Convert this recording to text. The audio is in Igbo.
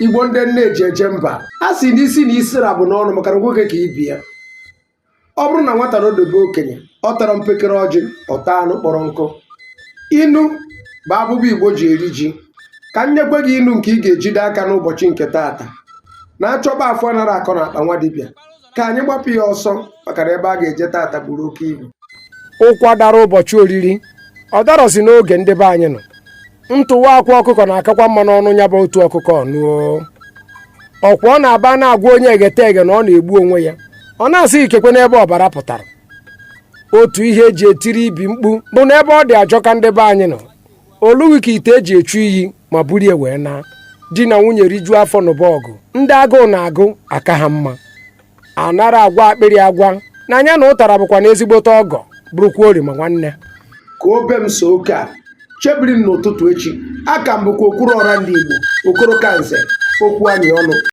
Igbo ndị nne eji eje mba a sị n'isi na isi rabụ n'ọnụ maka na nwoke ka ibi ya. Ọ bụrụ na nwata na odobe okenye ọ tara mpekere ọjị ọ taa anụ kpọrọ nkụ. Inu bụ abụbụ Igbo ji eri ji. Ka m nyekwe gị inu nke ị ga-ejide aka n'ụbọchị nke taata. Na-achọba afọ nara akọ na akpa nwa dibịa ka anyị gbapụ ya ọsọ maka na ebe a ga-eje taata buru oke ibu. Ụkwa dara ụbọchị oriri ọ darọzi n'oge ndị be anyị nọ. Ntụwa akwa ọkụkọ na-akakwa mma n'ọnụ ya bụ otu ọkụkọ ọnụọ. Ọkwa ọ na-aba na-agwa onye eghete eghe na ọ na-egbu onwe ya, ọ na-asị ikekwe n'ebe ọbara pụtara. Otu ihe eji etiri ibi mkpu bụ n'ebe ọ dị ajọ ka ndị be anyị nọ. Olughị ka ite eji echu iyi ma burie wee na di na nwunye rijuo afọ n'ụba ọgụ, ndị agụụ na-agụ aka ha mma. Anara agwa akpịrị agwa na anya na ụtara bụkwa na ezigbote ọgọ bụrụkwa orima nwanne. Ka obe m so oke a chebiri n'ụtụtụ echi aka m bụkwa Okwuru Ọra ndị Igbo Okoro Kanze okwu anyị ọnụ.